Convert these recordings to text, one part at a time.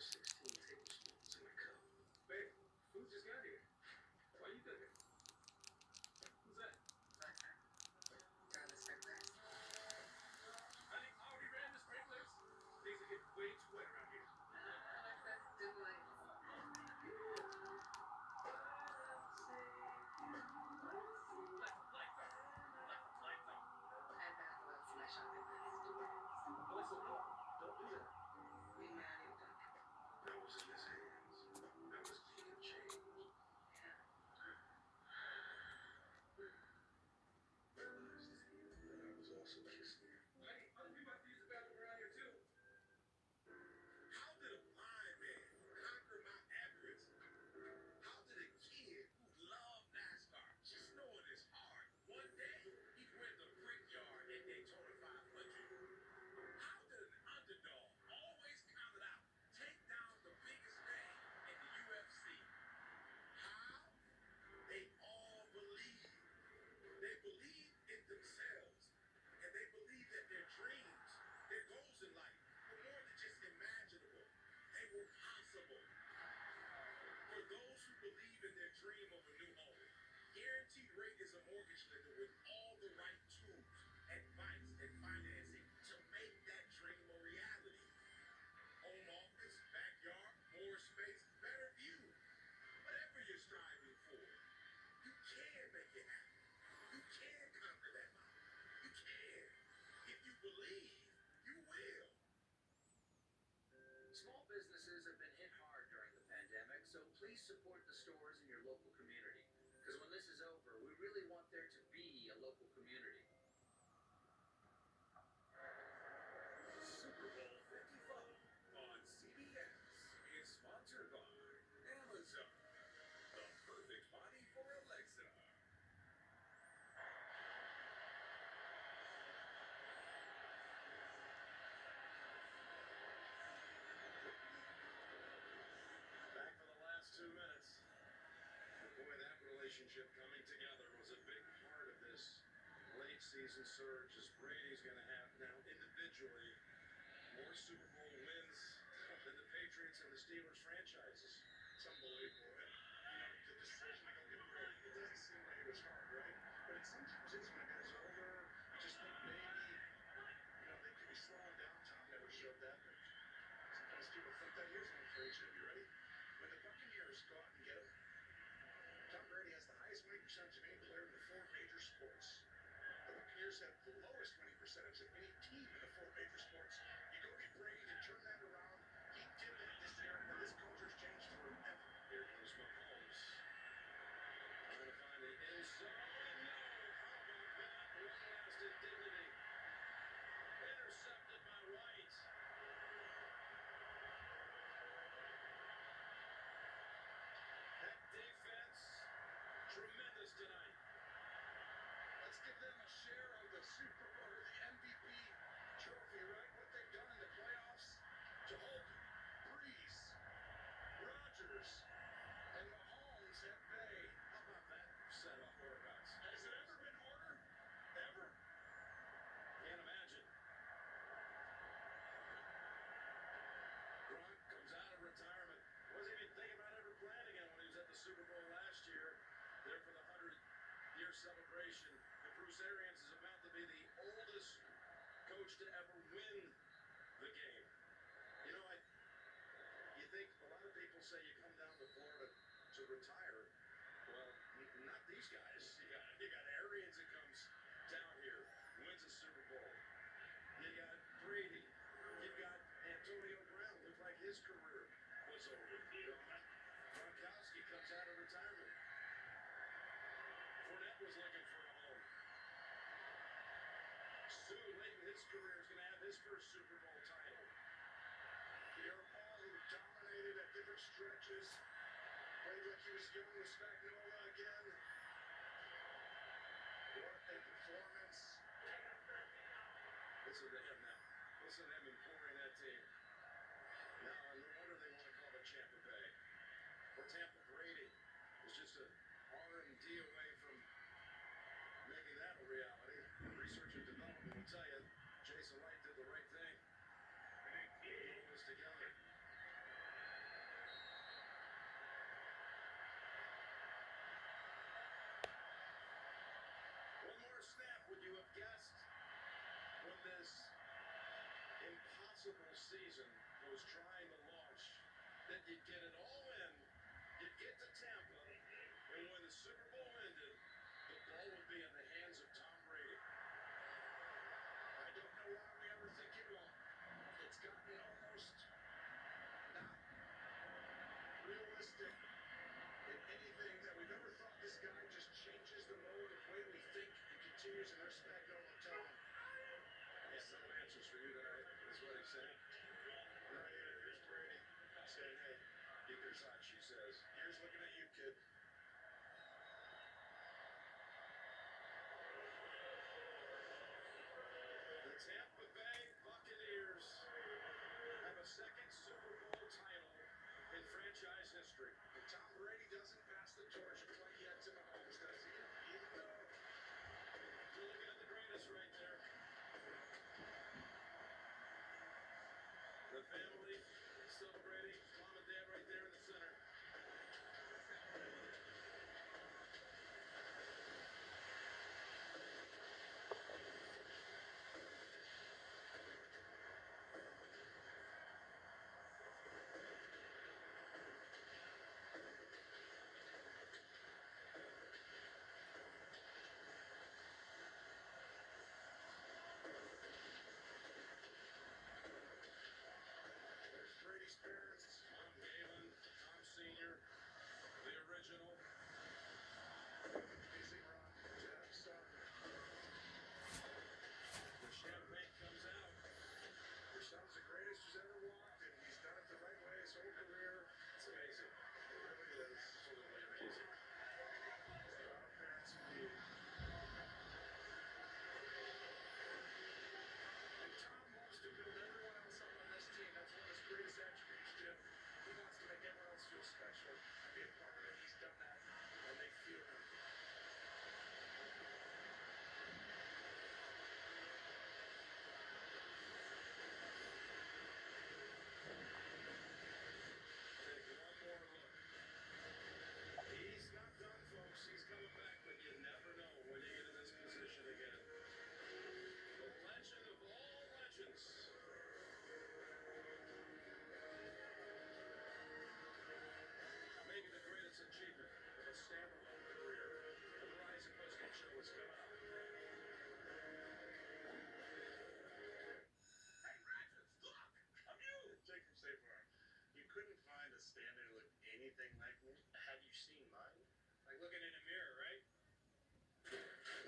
16 tablespoons in a cup. Babe, food just got here. Why you cooking? Who's that? Turn the sprinklers. Honey, I already ran the sprinklers. Things are getting way too wet around here. Do it. Add bath oils to my shopping list. Melissa, no. Don't do that. We married them. That was in his hands. That was being changed. Yeah. Realized that I was also kissing her. Honey, we about to use the bathroom around here too. How did a blind man conquer Mount Everest? How did a kid who loved NASCAR just know it is hard? One day, he went to Brickyard at Daytona 500. How did an underdog, always counted out, take down the biggest name in the UFC? How? They all believe. They believe in themselves. And they believe that their dreams, their goals in life, were more than just imaginable. They were possible. For those who believe in their dream of a new home, Guaranteed Rate is a mortgage lender with all the right tools, advice, and financing to make that dream a reality. Home office, backyard, more space, better view. Whatever you're striving for, you can make it happen. You can conquer that mountain. You can. If you believe, you will. Small businesses have been hit hard during the pandemic, so please support the stores in your local community. Because when this is over, we really want there to be a local community. Super Bowl 55 on CBS is sponsored by Amazon. The perfect body for Alexa. Back for the last 2 minutes. Boy, that relationship coming together was a big part of this late season surge, as Brady's going to have now individually more Super Bowl wins than the Patriots and the Steelers franchises. It's unbelievable. And, the decision to go get Brady, it doesn't seem like it was hard, right? But it sometimes is when a guy's older. You just think maybe, they could be slowing down. Tom never showed that. But sometimes people think that. Here's one for each of you. Ready? When the Buccaneers go out and get him, Tom Brady has the highest winning percentage of any player in the 4 major sports. The Buccaneers have the lowest winning percentage of any team in the 4 major sports. You go get Brady to turn that around. He did it this year, and this culture's changed forever. Here comes Mahomes. Trying to find the inside. No! How about that? Long-lasting dignity. Intercepted by White. That defense, tremendous tonight. Let's give them a share of the Super Bowl or the MVP trophy, right? What they've done in the playoffs to hold Breeze, Rodgers, and Mahomes at bay. How about that set up, whereabouts? Has it ever been harder? Ever? Can't imagine. Gronk comes out of retirement. Wasn't even thinking about ever playing again when he was at the Super Bowl last year. There for the 100-year celebration. And Bruce Arians is about to be the oldest coach to ever win the game. You think a lot of people say you come down to Florida to retire. Well, not these guys. You got Arians that comes down here, wins a Super Bowl. You got Brady. You've got Antonio Brown. Looked like his career was over. Gronkowski comes out of retirement. Fournette was looking for a home. Sue, late in his career, is going to have his first Super Bowl title. Pierre Paul, who dominated at different stretches, played like he was young with Spagnuolo again. What a performance. Listen to him now. Listen to him imploring that team. Now, no wonder they want to call it Tampa Bay. Or Tampa Brady was just an R&D away from making that a reality. Research and development will tell you Jason Light did the right thing. Putting this together. possible season was trying to launch, that you'd get it all in, you'd get to Tampa, and when the Super Bowl ended, the ball would be in the hands of Tom Brady. I don't know why we ever think it won't. It's gotten almost not realistic in anything that we've ever thought. This guy just changes the mode of way we think and continues in our Spagnuolo tone. I have no answers for you tonight, is what he's saying. Right here, here's Brady saying, hey, get your shot, she says. Here's looking at you, kid. The Tampa Bay Buccaneers have a second Super Bowl title in franchise history. And Tom Brady doesn't pass the torch quite yet to Mahomes, does he? Even though you're looking at the greatest right there. The family celebrating. Mom and dad right there in the center. There's Brady's parents, Tom Galen, Tom Sr., the original. Amazing run to have son. The champagne comes out. Your son's the greatest who's ever walked, and he's done it the right way his whole career. It's amazing. It really is. Absolutely amazing. Proud parents indeed. And Tom wants to build everyone else up on this team. That's one of his greatest attributes, Jim. He wants to make everyone else feel special and be a part of it. He's done that, and they feel him. Take one more look. He's not done, folks. He's coming back, but you never know when you get in this position again. The legend of all legends. Maybe the greatest achievement of a standalone career. The Verizon postgame show is coming up. Hey, Ratchet, look! I'm you! Jake from State Farm. You couldn't find a stand-in who looked anything like me? Have you seen mine? Like looking in a mirror, right?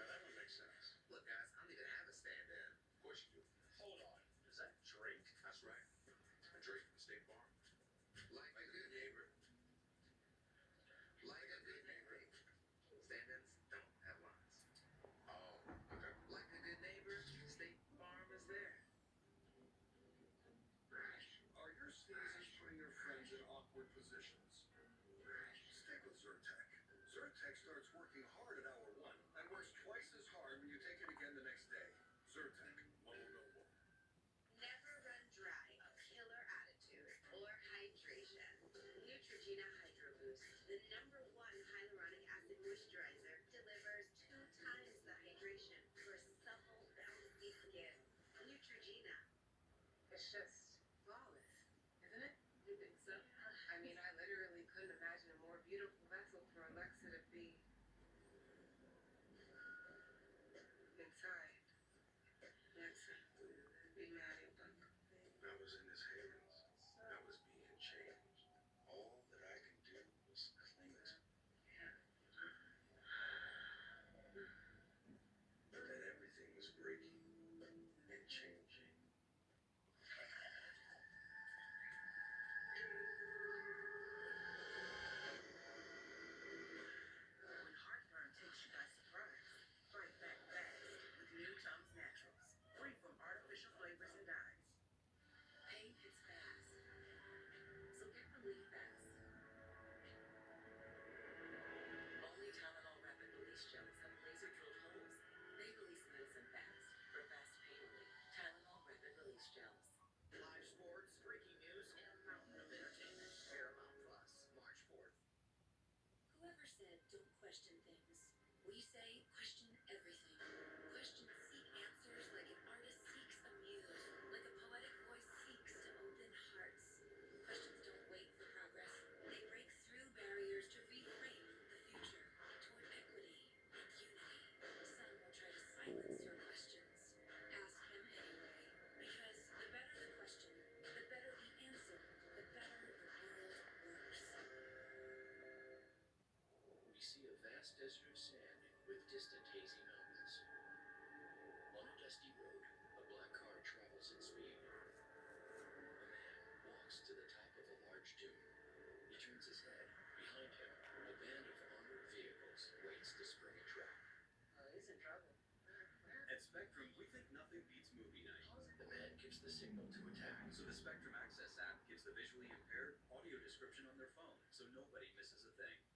Now that one makes sense. Look, guys, I don't even have a stand-in. Of course you do. Hold on. Is that Drake? That's right. Drake from State Farm. Like a good neighbor. Like a good neighbor. Stand-ins don't have lines. Oh, okay. Like a good neighbor, State Farm is there. Are your sneezes putting your friends in awkward positions? Stick with Zyrtec. Zyrtec starts working hard at hour one and works twice as hard when you take it again the next day. Zyrtec, one will know more. Never run dry, a killer attitude, or hydration. Neutrogena Hydro Boost, the #1 hyaluronic acid moisturizer, delivers 2 times the hydration for supple, bouncy skin. Neutrogena. It's just flawless, isn't it? You think so? I mean, I literally couldn't imagine a more beautiful vessel for Alexa to be inside. Alexa, be mad at them. I was in his hands. I was being changed. All that I could do was cling to. But then everything was breaking and changing. When heartburn takes you by surprise, fight back fast with new Tums Naturals, free from artificial flavors and dyes. Pain hits fast, so get relief fast. Only Tylenol Rapid Release Gels have laser-drilled holes. They release medicine fast for fast pain relief. Tylenol Rapid Release Gels. Live sports, breaking news, and a mountain of entertainment. Paramount Plus, March 4th. Whoever said don't question things? We say question everything. Questions seek answers like an artist seeks a muse, like a poetic voice seeks desert of sand with distant hazy mountains. On a dusty road, a black car travels at speed. A man walks to the top of a large dune. He turns his head. Behind him, a band of armored vehicles waits to spring a trap. Oh, he's in trouble. At Spectrum, we think nothing beats movie night. The man gives the signal to attack. So the Spectrum Access app gives the visually impaired audio description on their phone, so nobody misses a thing.